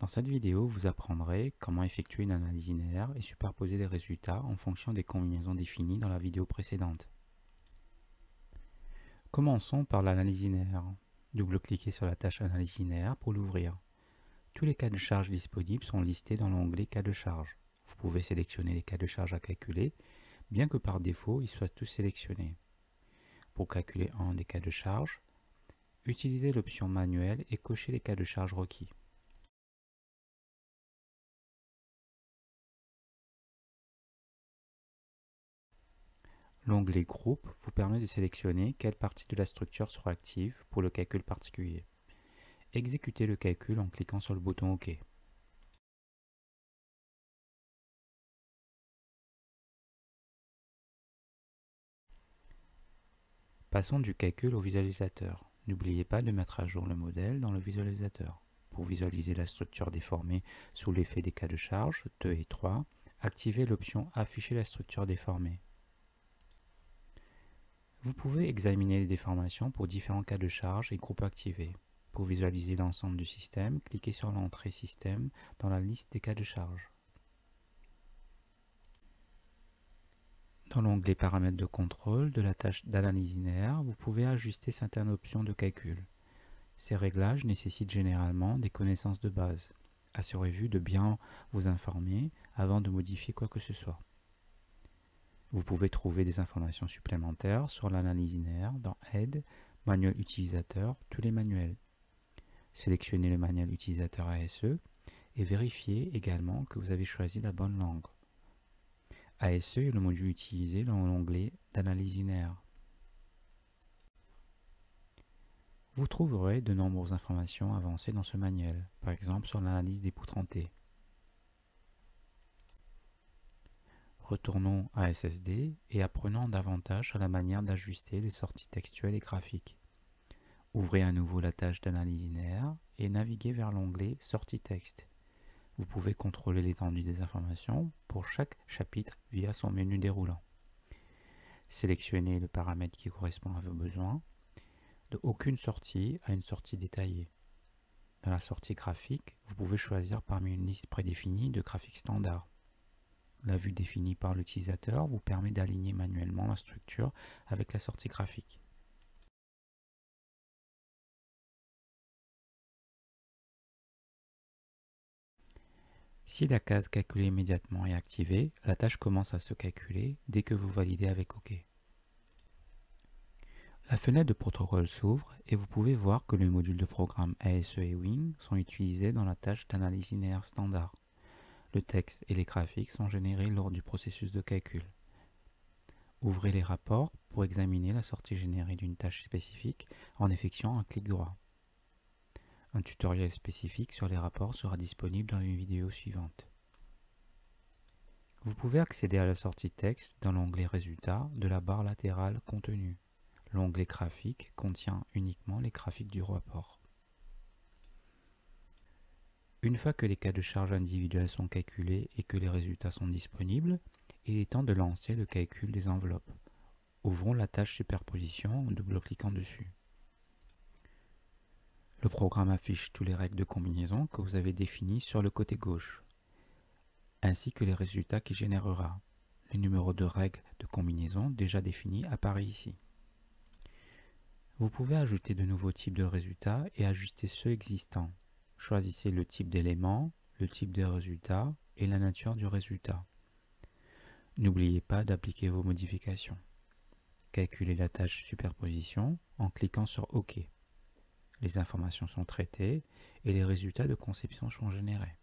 Dans cette vidéo, vous apprendrez comment effectuer une analyse linéaire et superposer les résultats en fonction des combinaisons définies dans la vidéo précédente. Commençons par l'analyse linéaire. Double-cliquez sur la tâche Analyse linéaire pour l'ouvrir. Tous les cas de charge disponibles sont listés dans l'onglet Cas de charge. Vous pouvez sélectionner les cas de charge à calculer, bien que par défaut ils soient tous sélectionnés. Pour calculer un des cas de charge, utilisez l'option Manuel et cochez les cas de charge requis. L'onglet Groupe vous permet de sélectionner quelle partie de la structure sera active pour le calcul particulier. Exécutez le calcul en cliquant sur le bouton OK. Passons du calcul au visualisateur. N'oubliez pas de mettre à jour le modèle dans le visualisateur. Pour visualiser la structure déformée sous l'effet des cas de charge 2 et 3, activez l'option Afficher la structure déformée. Vous pouvez examiner les déformations pour différents cas de charge et groupes activés. Pour visualiser l'ensemble du système, cliquez sur l'entrée Système dans la liste des cas de charge. Dans l'onglet Paramètres de contrôle de la tâche d'analyse linéaire, vous pouvez ajuster certaines options de calcul. Ces réglages nécessitent généralement des connaissances de base. Assurez-vous de bien vous informer avant de modifier quoi que ce soit. Vous pouvez trouver des informations supplémentaires sur l'analyse linéaire dans Aide, Manuel utilisateur, tous les manuels. Sélectionnez le manuel utilisateur ASE et vérifiez également que vous avez choisi la bonne langue. ASE est le module utilisé dans l'onglet d'analyse linéaire. Vous trouverez de nombreuses informations avancées dans ce manuel, par exemple sur l'analyse des poutres en T. Retournons à SSD et apprenons davantage sur la manière d'ajuster les sorties textuelles et graphiques. Ouvrez à nouveau la tâche d'analyse linéaire et naviguez vers l'onglet Sortie texte. Vous pouvez contrôler l'étendue des informations pour chaque chapitre via son menu déroulant. Sélectionnez le paramètre qui correspond à vos besoins, de aucune sortie à une sortie détaillée. Dans la sortie graphique, vous pouvez choisir parmi une liste prédéfinie de graphiques standards. La vue définie par l'utilisateur vous permet d'aligner manuellement la structure avec la sortie graphique. Si la case Calculer immédiatement est activée, la tâche commence à se calculer dès que vous validez avec OK. La fenêtre de protocole s'ouvre et vous pouvez voir que les modules de programme ASE et Wing sont utilisés dans la tâche d'analyse linéaire standard. Le texte et les graphiques sont générés lors du processus de calcul. Ouvrez les rapports pour examiner la sortie générée d'une tâche spécifique en effectuant un clic droit. Un tutoriel spécifique sur les rapports sera disponible dans une vidéo suivante. Vous pouvez accéder à la sortie texte dans l'onglet Résultats de la barre latérale Contenu. L'onglet Graphique contient uniquement les graphiques du rapport. Une fois que les cas de charge individuels sont calculés et que les résultats sont disponibles, il est temps de lancer le calcul des enveloppes. Ouvrons la tâche Superposition en double-cliquant dessus. Le programme affiche toutes les règles de combinaison que vous avez définies sur le côté gauche, ainsi que les résultats qu'il générera. Le numéro de règles de combinaison déjà défini apparaît ici. Vous pouvez ajouter de nouveaux types de résultats et ajuster ceux existants. Choisissez le type d'élément, le type de résultat et la nature du résultat. N'oubliez pas d'appliquer vos modifications. Calculez la tâche Superposition en cliquant sur OK. Les informations sont traitées et les résultats de conception sont générés.